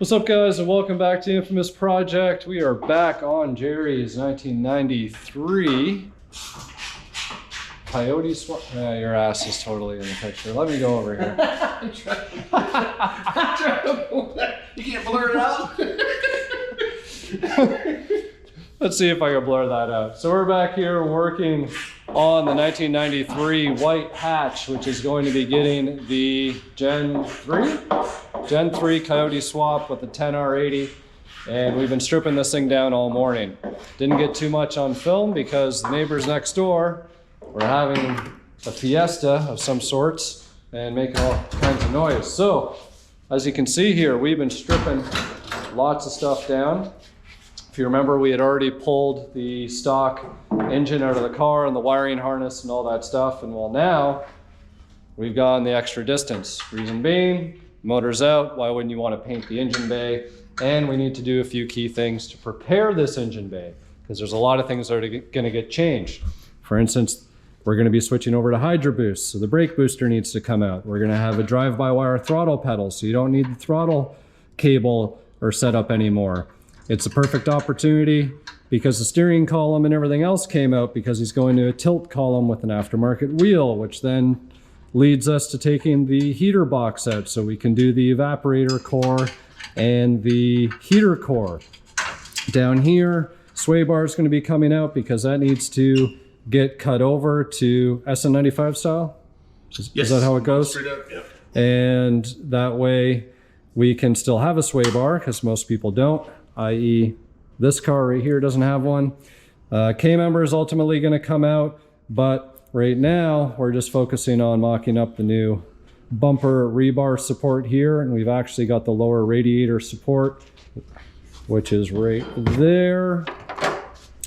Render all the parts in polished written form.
What's up, guys, and welcome back to Infamous Project. We are back on Gerry's 1993 Coyote Swap. Yeah, your ass is totally in the picture. Let me go over here. I'm trying to pull that. You can't blur it out. Let's see if I can blur that out. So we're back here working on the 1993 white hatch, which is going to be getting the Gen 3 Coyote swap with the 10R80. And we've been stripping this thing down all morning. Didn't get too much on film because the neighbors next door were having a fiesta of some sorts and making all kinds of noise. So as you can see here, we've been stripping lots of stuff down. If you remember, we had already pulled the stock engine out of the car and the wiring harness and all that stuff. And well, now we've gone the extra distance. Reason being, motor's out. Why wouldn't you want to paint the engine bay? And we need to do a few key things to prepare this engine bay, because there's a lot of things that are going to get changed. For instance, we're going to be switching over to Hydro Boost, so the brake booster needs to come out. We're going to have a drive-by-wire throttle pedal, so you don't need the throttle cable or setup anymore. It's a perfect opportunity because the steering column and everything else came out because he's going to a tilt column with an aftermarket wheel, which then leads us to taking the heater box out so we can do the evaporator core and the heater core. Down here, sway bar is going to be coming out because that needs to get cut over to SN95 style. Yes. Is that how it goes? Straight up, yeah. And that way we can still have a sway bar because most people don't, i.e. this car right here doesn't have one. K-member is ultimately going to come out, but right now we're just focusing on mocking up the new bumper rebar support here, and we've actually got the lower radiator support, which is right there.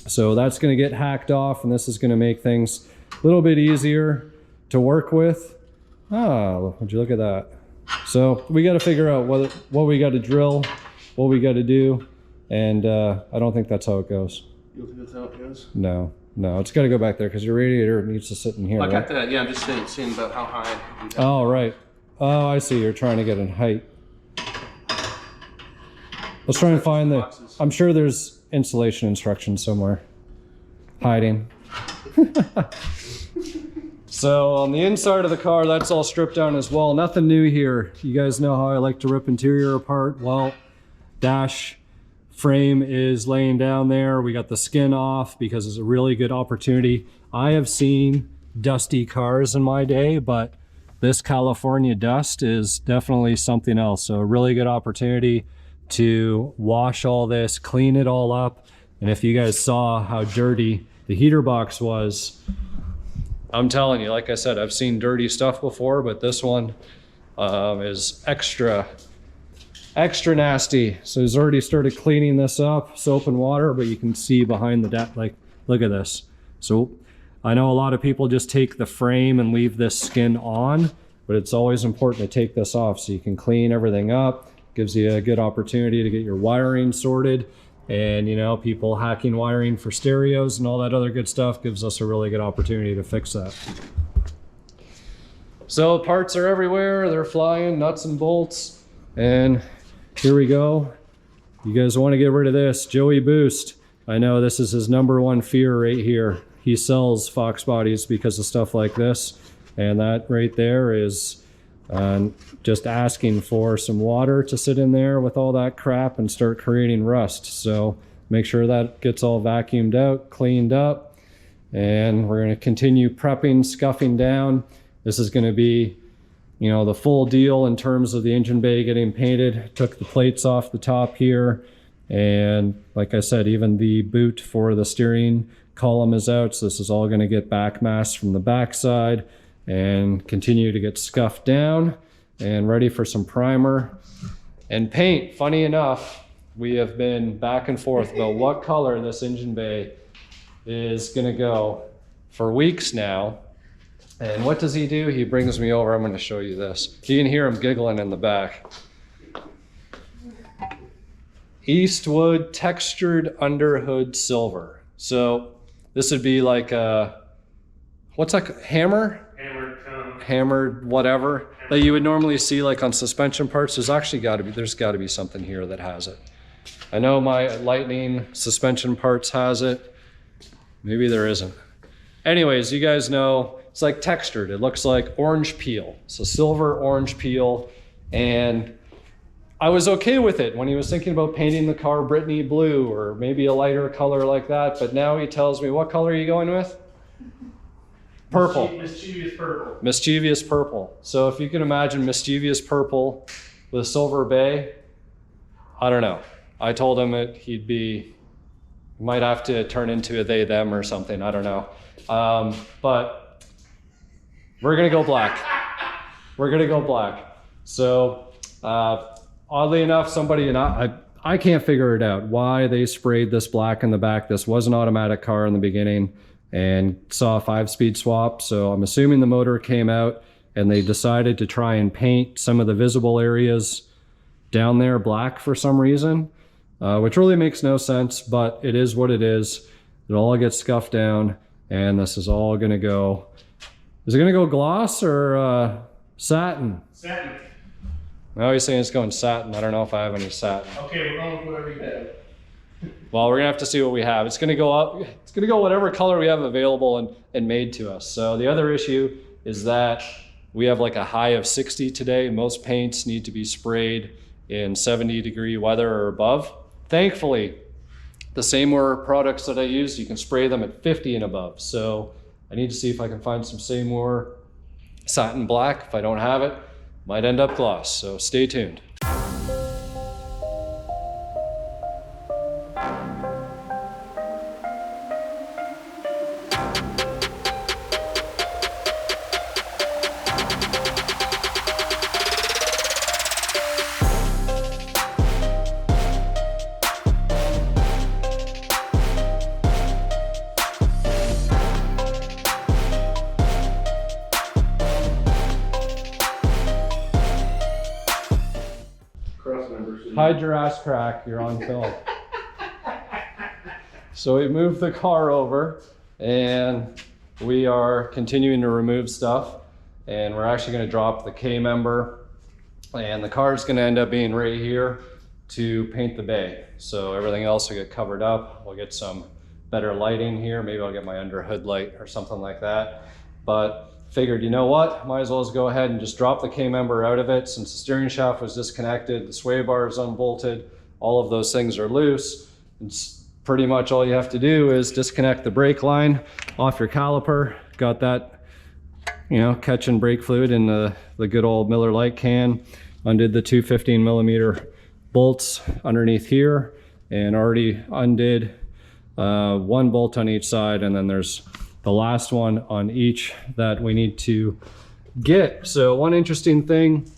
So that's going to get hacked off, and this is going to make things a little bit easier to work with. Oh, would you look at that? So we got to figure out what we got to drill, what we got to do, and I don't think that's how it goes. You don't think that's how it goes? No, it's got to go back there because your radiator needs to sit in here. I got right? that. Yeah, I'm just saying about how high. Oh, right. Oh, I see. You're trying to get in height. Let's try and find the... I'm sure there's installation instructions somewhere. Hiding. So on the inside of the car, that's all stripped down as well. Nothing new here. You guys know how I like to rip interior apart. Well, dash frame is laying down there. We got the skin off because it's a really good opportunity. I have seen dusty cars in my day, but this California dust is definitely something else. So a really good opportunity to wash all this, clean it all up. And if you guys saw how dirty the heater box was, I'm telling you, like I said, I've seen dirty stuff before, but this one is extra nasty. So he's already started cleaning this up, soap and water, but you can see behind the like, look at this. So I know a lot of people just take the frame and leave this skin on, but it's always important to take this off so you can clean everything up. Gives you a good opportunity to get your wiring sorted. And you know, people hacking wiring for stereos and all that other good stuff gives us a really good opportunity to fix that. So parts are everywhere, they're flying, nuts and bolts. And here we go. You guys want to get rid of this, Joey Boost. I know this is his #1 fear right here. He sells Fox bodies because of stuff like this. And that right there is just asking for some water to sit in there with all that crap and start creating rust. So make sure that gets all vacuumed out, cleaned up, and we're going to continue prepping, scuffing down. This is going to be, you know, the full deal in terms of the engine bay getting painted. Took the plates off the top here, and like I said, even the boot for the steering column is out, so this is all going to get back masked from the back side and continue to get scuffed down and ready for some primer and paint. Funny enough, we have been back and forth about what color this engine bay is gonna go for weeks now. And what does he do? He brings me over. I'm gonna show you this. You can hear him giggling in the back. Eastwood textured underhood silver. So this would be like a, what's that, hammer? Hammer come hammered, whatever, that you would normally see like on suspension parts. There's got to be something here that has it. I know my Lightning suspension parts has it. Maybe there isn't. Anyways, you guys know, it's like textured. It looks like orange peel. It's a silver orange peel. And I was okay with it when he was thinking about painting the car Brittany blue or maybe a lighter color like that. But now he tells me, what color are you going with? Purple. Mischievous purple. Mischievous purple. So if you can imagine mischievous purple with silver bay, I don't know. I told him might have to turn into a they, them or something. I don't know. But we're gonna go black. We're gonna go black. So oddly enough, somebody, and I can't figure it out why they sprayed this black in the back. This was an automatic car in the beginning and saw a 5-speed swap. So I'm assuming the motor came out and they decided to try and paint some of the visible areas down there black for some reason. Which really makes no sense, but it is what it is. It'll all get scuffed down, and this is all gonna go, is it gonna go gloss or satin? Satin. Now he's saying it's going satin. I don't know if I have any satin. Okay, we're going with whatever you have. Well, we're gonna have to see what we have. It's gonna go up, it's gonna go whatever color we have available and made to us. So the other issue is that we have like a high of 60 today. Most paints need to be sprayed in 70-degree weather or above. Thankfully, the Seymour products that I use, you can spray them at 50 and above. So I need to see if I can find some Seymour satin black. If I don't have it, might end up gloss. So stay tuned. Hide your ass crack, you're on film. So we moved the car over and we are continuing to remove stuff, and we're actually going to drop the K member, and the car is going to end up being right here to paint the bay. So everything else will get covered up. We'll get some better lighting here. Maybe I'll get my under hood light or something like that. But figured, you know what, might as well just go ahead and just drop the K member out of it. Since the steering shaft was disconnected, the sway bar is unbolted, all of those things are loose. It's pretty much all you have to do is disconnect the brake line off your caliper. Got that, you know, catching brake fluid in the good old Miller Lite can. Undid the two 15mm bolts underneath here and already undid one bolt on each side, and then there's the last one on each that we need to get. So one interesting thing,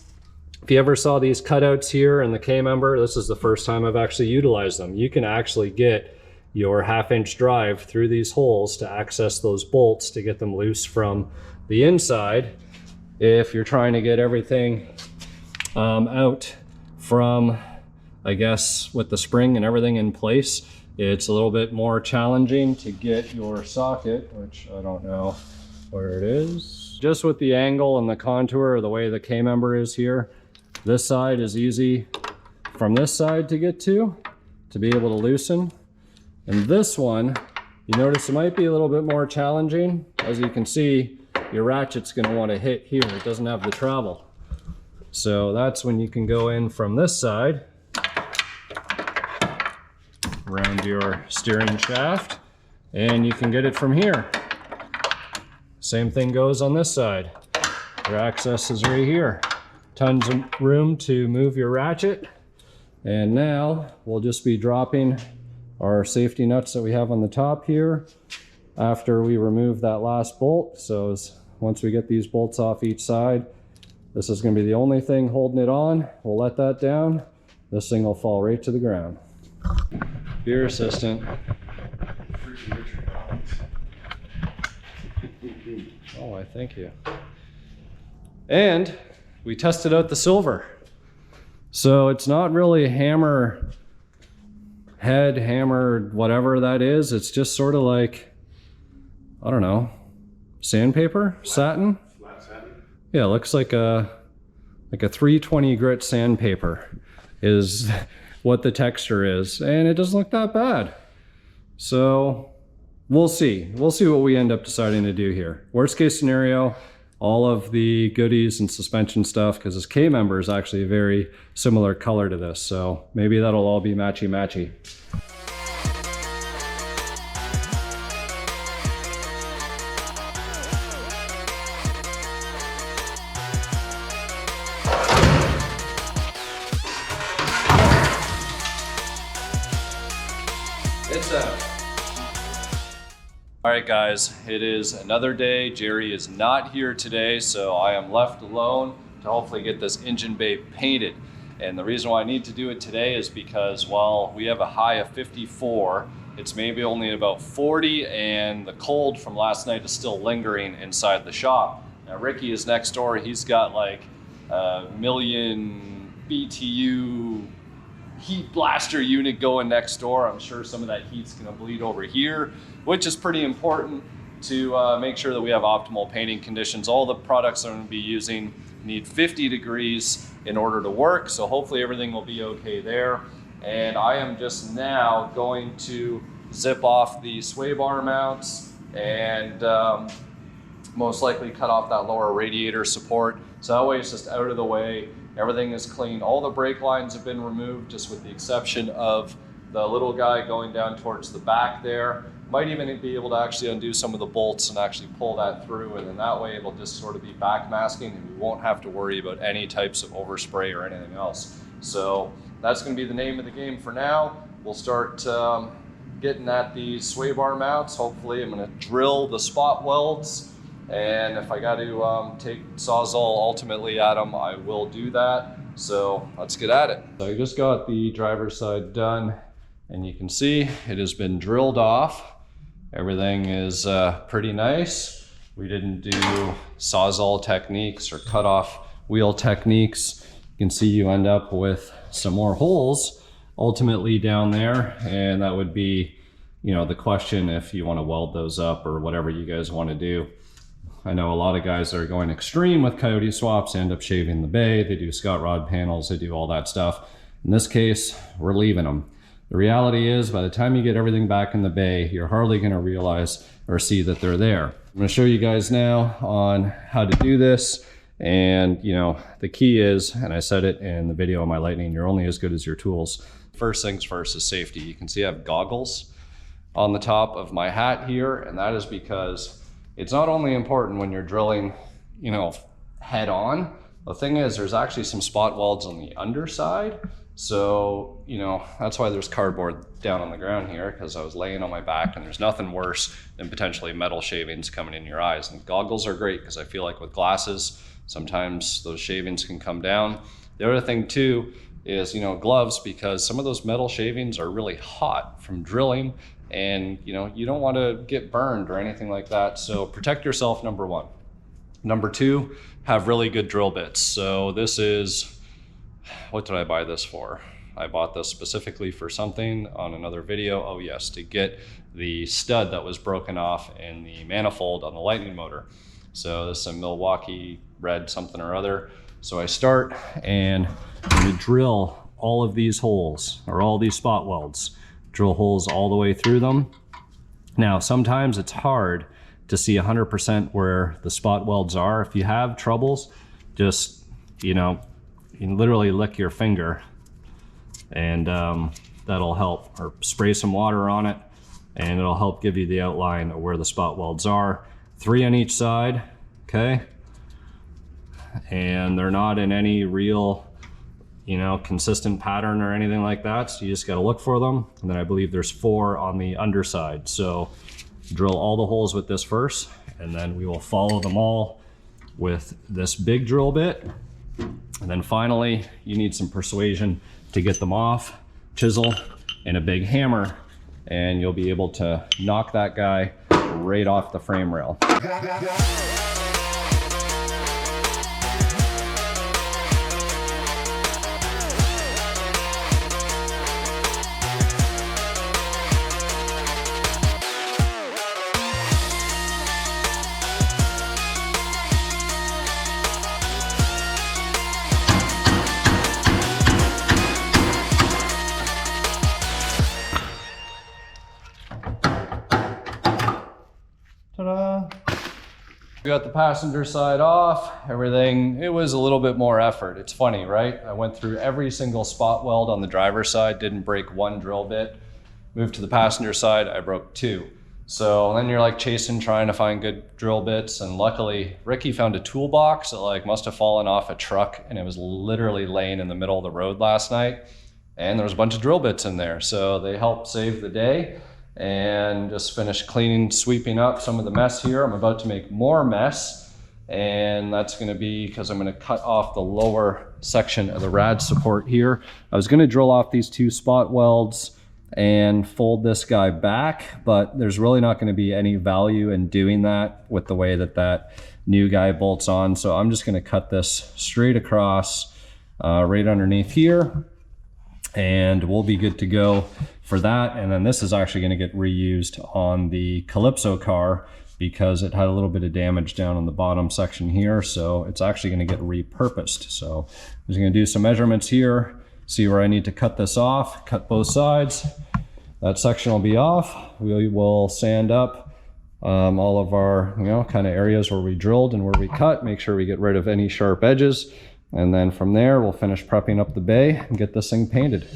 if you ever saw these cutouts here in the K member, this is the first time I've actually utilized them. You can actually get your 1/2-inch drive through these holes to access those bolts to get them loose from the inside. If you're trying to get everything out from, I guess, with the spring and everything in place, it's a little bit more challenging to get your socket, which I don't know where it is. Just with the angle and the contour of the way the K member is here, this side is easy from this side to get to be able to loosen. And this one, you notice it might be a little bit more challenging. As you can see, your ratchet's gonna wanna hit here. It doesn't have the travel. So that's when you can go in from this side around your steering shaft, and you can get it from here. Same thing goes on this side. Your access is right here. Tons of room to move your ratchet. And now we'll just be dropping our safety nuts that we have on the top here after we remove that last bolt. So once we get these bolts off each side, this is going to be the only thing holding it on. We'll let that down. This thing will fall right to the ground. Beer assistant. Oh, I thank you. And we tested out the silver. So it's not really hammer head, hammer, whatever that is. It's just sort of like, I don't know, sandpaper, satin. Flat satin. Yeah, it looks like a 320 grit sandpaper is what the texture is, and it doesn't look that bad. So we'll see what we end up deciding to do here. Worst case scenario, all of the goodies and suspension stuff, because this K member is actually a very similar color to this, so maybe that'll all be matchy-matchy. It's out. All right, guys, it is another day. Gerry is not here today, so I am left alone to hopefully get this engine bay painted. And the reason why I need to do it today is because while we have a high of 54, it's maybe only about 40, and the cold from last night is still lingering inside the shop. Now, Ricky is next door. He's got like a million BTU heat blaster unit going next door. I'm sure some of that heat's gonna bleed over here, which is pretty important to make sure that we have optimal painting conditions. All the products I'm gonna be using need 50 degrees in order to work, so hopefully everything will be okay there. And I am just now going to zip off the sway bar mounts and most likely cut off that lower radiator support. So that way it's just out of the way. Everything is clean. All the brake lines have been removed, just with the exception of the little guy going down towards the back there. Might even be able to actually undo some of the bolts and actually pull that through, and then that way it'll just sort of be back masking and we won't have to worry about any types of overspray or anything else. So that's going to be the name of the game for now. We'll start getting at these sway bar mounts. Hopefully I'm going to drill the spot welds, and if I got to take Sawzall ultimately at them, I will do that. So let's get at it. So I just got the driver's side done, and you can see it has been drilled off. Everything is pretty nice. We didn't do Sawzall techniques or cut off wheel techniques. You can see you end up with some more holes ultimately down there, and that would be, you know, the question if you want to weld those up or whatever you guys want to do. I know a lot of guys that are going extreme with Coyote swaps end up shaving the bay. They do Scott rod panels, they do all that stuff. In this case, we're leaving them. The reality is, by the time you get everything back in the bay, you're hardly going to realize or see that they're there. I'm going to show you guys now on how to do this. And, you know, the key is, and I said it in the video on my Lightning, you're only as good as your tools. First things first is safety. You can see I have goggles on the top of my hat here, and that is because it's not only important when you're drilling, you know, head on. The thing is, there's actually some spot welds on the underside. So, you know, that's why there's cardboard down on the ground here, because I was laying on my back, and there's nothing worse than potentially metal shavings coming in your eyes. And goggles are great because I feel like with glasses, sometimes those shavings can come down. The other thing too is, you know, gloves, because some of those metal shavings are really hot from drilling, and you know, you don't want to get burned or anything like that. So protect yourself, number one. Number two, have really good drill bits. So this is, what did I buy this for? I bought this specifically for something on another video. Oh yes, to get the stud that was broken off in the manifold on the Lightning motor. So this is a Milwaukee red something or other. So I start and I'm going to drill all of these holes, or all these spot welds. Drill holes all the way through them. Now, sometimes it's hard to see 100% where the spot welds are. If you have troubles, just, you know, you can literally lick your finger, and that'll help, or spray some water on it, and it'll help give you the outline of where the spot welds are. 3 on each side, okay? And they're not in any real, you know, consistent pattern or anything like that, so you just got to look for them. And then I believe there's 4 on the underside. So drill all the holes with this first, and then we will follow them all with this big drill bit. And then finally, you need some persuasion to get them off, chisel, and a big hammer, and you'll be able to knock that guy right off the frame rail. We got the passenger side off, everything. It was a little bit more effort. It's funny, right? I went through every single spot weld on the driver's side, didn't break one drill bit. Moved to the passenger side, I broke 2. So then you're like chasing, trying to find good drill bits. And luckily, Ricky found a toolbox that like must have fallen off a truck, and it was literally laying in the middle of the road last night. And there was a bunch of drill bits in there. So they helped save the day. And just finished cleaning, sweeping up some of the mess here. I'm about to make more mess, and that's going to be because I'm going to cut off the lower section of the rad support here. I was going to drill off these 2 spot welds and fold this guy back, but there's really not going to be any value in doing that with the way that that new guy bolts on. So I'm just going to cut this straight across right underneath here, and we'll be good to go for that. And then this is actually going to get reused on the Calypso car because it had a little bit of damage down on the bottom section here. So it's actually going to get repurposed. So I'm just going to do some measurements here, see where I need to cut this off, cut both sides. That section will be off. We will sand up all of our, kind of areas where we drilled and where we cut, make sure we get rid of any sharp edges. And then from there, we'll finish prepping up the bay and get this thing painted.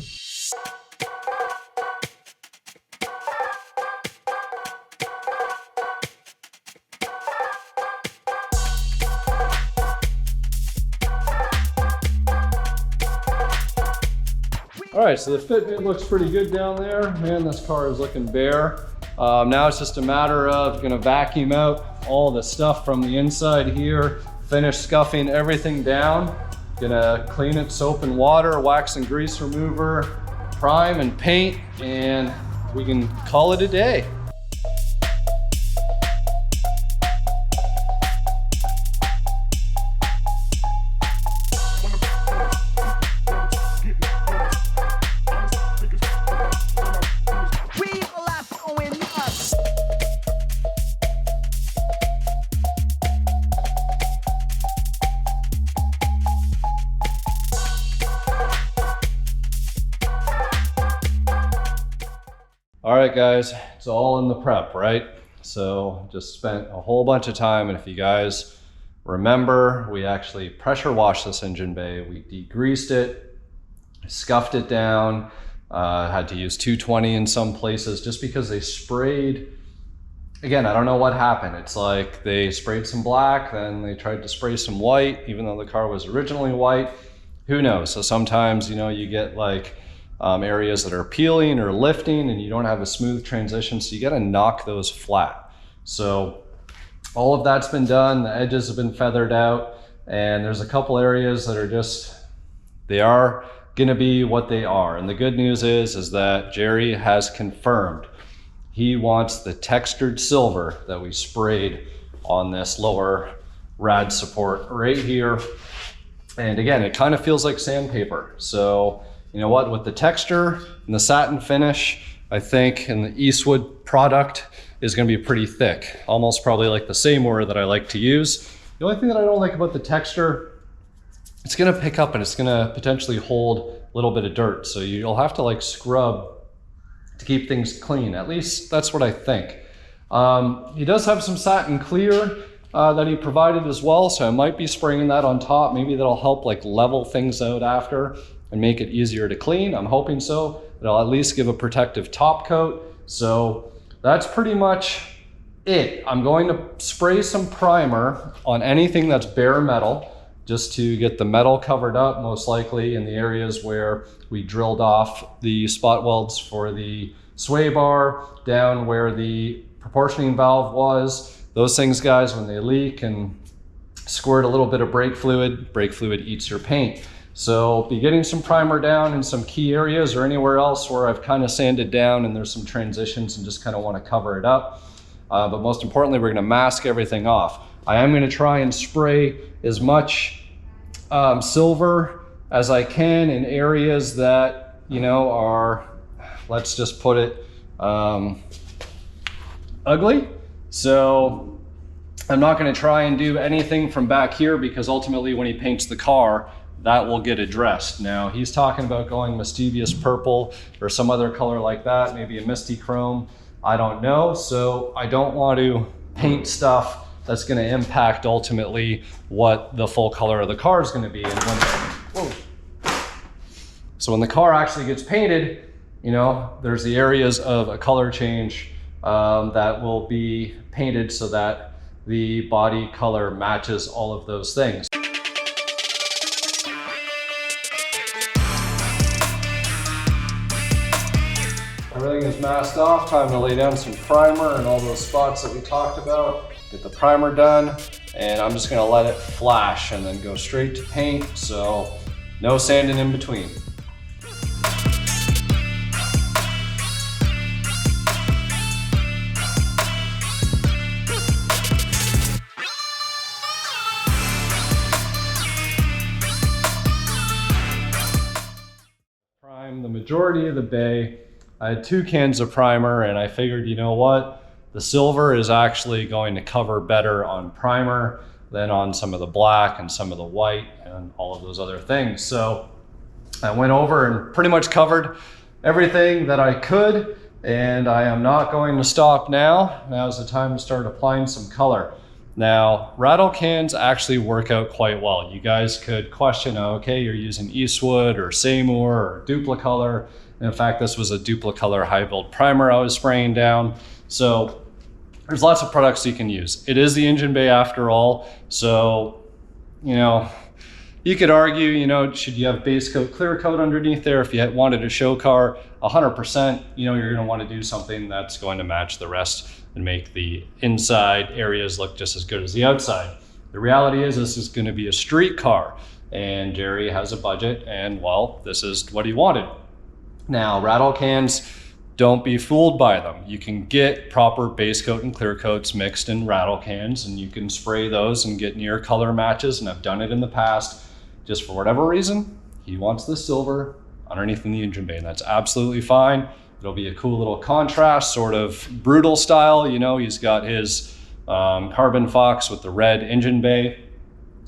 All right, so the fitment looks pretty good down there. Man, this car is looking bare. Now it's just a matter of gonna vacuum out all the stuff from the inside here, finish scuffing everything down, gonna clean it, soap and water, wax and grease remover, prime and paint, and we can call it a day. All right, guys, it's all in the prep, right? So just spent a whole bunch of time, and if you guys remember, we actually pressure washed this engine bay. We degreased it, scuffed it down, had to use 220 in some places just because they sprayed. Again, I don't know what happened. It's like they sprayed some black, then they tried to spray some white, even though the car was originally white. Who knows? So sometimes, you get like areas that are peeling or lifting and you don't have a smooth transition, so you got to knock those flat. So all of that's been done, the edges have been feathered out, and there's a couple areas that are just, they are going to be what they are. And the good news is that Gerry has confirmed he wants the textured silver that we sprayed on this lower rad support right here. And again, it kind of feels like sandpaper. So you know what, with the texture and the satin finish, I think, and the Eastwood product is gonna be pretty thick, almost probably like the same word that I like to use. The only thing that I don't like about the texture, it's gonna pick up and it's gonna potentially hold a little bit of dirt. So you'll have to like scrub to keep things clean. At least that's what I think. He does have some satin clear that he provided as well. So I might be spraying that on top. Maybe that'll help like level things out after and make it easier to clean. I'm hoping so. It'll at least give a protective top coat. So that's pretty much it. I'm going to spray some primer on anything that's bare metal just to get the metal covered up, most likely in the areas where we drilled off the spot welds for the sway bar, down where the proportioning valve was. Those things, guys, when they leak and squirt a little bit of brake fluid eats your paint. So be getting some primer down in some key areas or anywhere else where I've kind of sanded down and there's some transitions and just kind of want to cover it up. But most importantly, we're going to mask everything off. I am going to try and spray as much silver as I can in areas that, are, let's just put it, ugly. So I'm not going to try and do anything from back here because ultimately when he paints the car, that will get addressed. Now he's talking about going mischievous purple or some other color like that, maybe a misty chrome, I don't know. So I don't want to paint stuff that's going to impact ultimately what the full color of the car is going to be. And so when the car actually gets painted, you know, there's the areas of a color change that will be painted so that the body color matches all of those things. Everything is masked off. Time to lay down some primer and all those spots that we talked about. Get the primer done, and I'm just gonna let it flash and then go straight to paint, so no sanding in between. Prime the majority of the bay. I had 2 cans of primer, and I figured, you know what? The silver is actually going to cover better on primer than on some of the black and some of the white and all of those other things. So I went over and pretty much covered everything that I could, and I am not going to stop now. Now's the time to start applying some color. Now, rattle cans actually work out quite well. You guys could question, okay, you're using Eastwood or Seymour or Duplicolor. And in fact, this was a Duplicolor high build primer I was spraying down. So there's lots of products you can use. It is the engine bay after all. So, you know, you could argue, you know, should you have base coat, clear coat underneath there? If you wanted a show car, 100%, you know, you're gonna wanna do something that's going to match the rest and make the inside areas look just as good as the outside. The reality is this is gonna be a street car, and Gerry has a budget, and well, this is what he wanted. Now, rattle cans, don't be fooled by them. You can get proper base coat and clear coats mixed in rattle cans, and you can spray those and get near color matches, and I've done it in the past. Just for whatever reason, he wants the silver underneath in the engine bay, and that's absolutely fine. It'll be a cool little contrast, sort of brutal style. You know, he's got his carbon fox with the red engine bay.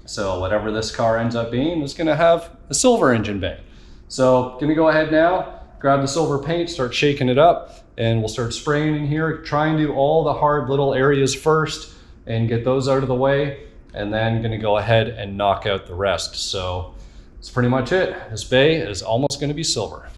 So whatever this car ends up being is gonna have a silver engine bay. So gonna go ahead now, grab the silver paint, start shaking it up, and we'll start spraying in here. Try and do all the hard little areas first and get those out of the way, and then gonna go ahead and knock out the rest. So that's pretty much it. This bay is almost gonna be silver.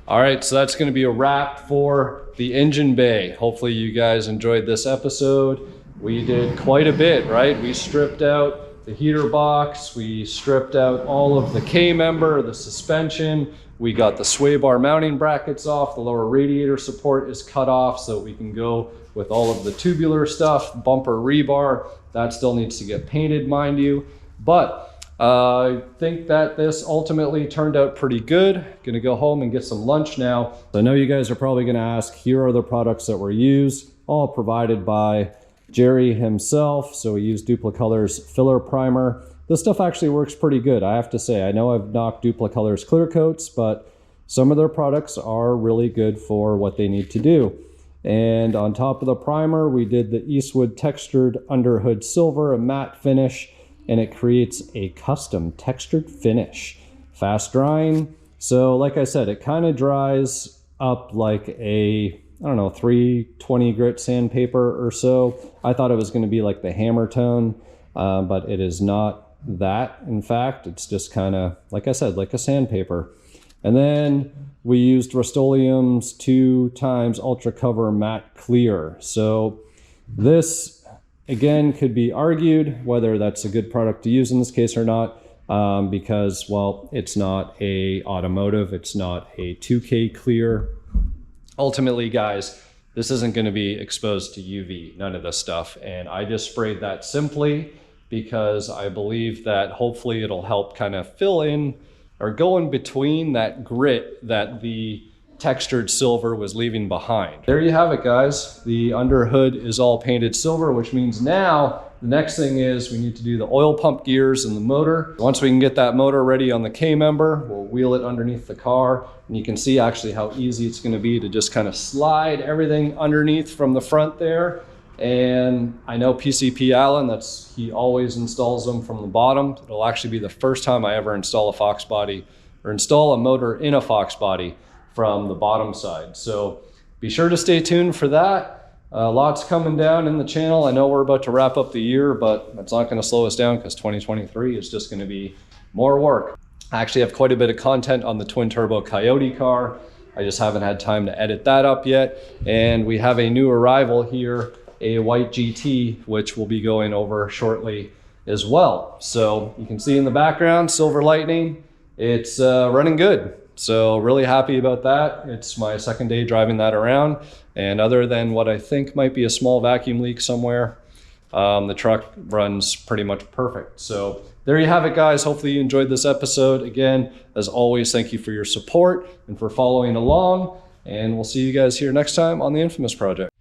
All right, so that's gonna be a wrap for the engine bay. Hopefully you guys enjoyed this episode. We did quite a bit, right? We stripped out the heater box, we stripped out all of the K-member, the suspension, we got the sway bar mounting brackets off, the lower radiator support is cut off so we can go with all of the tubular stuff, bumper rebar, that still needs to get painted, mind you. But I think that this ultimately turned out pretty good. Gonna go home and get some lunch now. I know you guys are probably gonna ask, here are the products that were used, all provided by Gerry himself. So we used Duplicolor's filler primer. This stuff actually works pretty good, I have to say. I know I've knocked Duplicolor's clear coats, but some of their products are really good for what they need to do. And on top of the primer, we did the Eastwood textured underhood silver, a matte finish, and it creates a custom textured finish. Fast drying. So like I said, it kind of dries up like a, I don't know, 320 grit sandpaper or so. I thought it was gonna be like the hammer tone, but it is not that. In fact, it's just kind of, like I said, like a sandpaper. And then we used Rust-Oleum's 2x Ultra Cover Matte Clear. So this, again, could be argued whether that's a good product to use in this case or not, because, well, it's not a automotive, it's not a 2K clear. Ultimately, guys, this isn't going to be exposed to UV, none of this stuff. And I just sprayed that simply because I believe that hopefully it'll help kind of fill in or go in between that grit that the textured silver was leaving behind. There you have it, guys. The under hood is all painted silver, which means now the next thing is we need to do the oil pump gears and the motor. Once we can get that motor ready on the K-member, we'll wheel it underneath the car, and you can see actually how easy it's going to be to just kind of slide everything underneath from the front there. And I know PCP Allen, he always installs them from the bottom. It'll actually be the first time I ever install a Foxbody or install a motor in a Foxbody from the bottom side. So be sure to stay tuned for that. Lots coming down in the channel. I know we're about to wrap up the year, but that's not going to slow us down because 2023 is just going to be more work. I actually have quite a bit of content on the twin turbo Coyote car. I just haven't had time to edit that up yet. And we have a new arrival here, a white GT, which we'll be going over shortly as well. So you can see in the background, Silver Lightning, it's running good. So really happy about that. It's my second day driving that around. And other than what I think might be a small vacuum leak somewhere, the truck runs pretty much perfect. So there you have it, guys. Hopefully you enjoyed this episode. Again, as always, thank you for your support and for following along. And we'll see you guys here next time on the Infamous Project.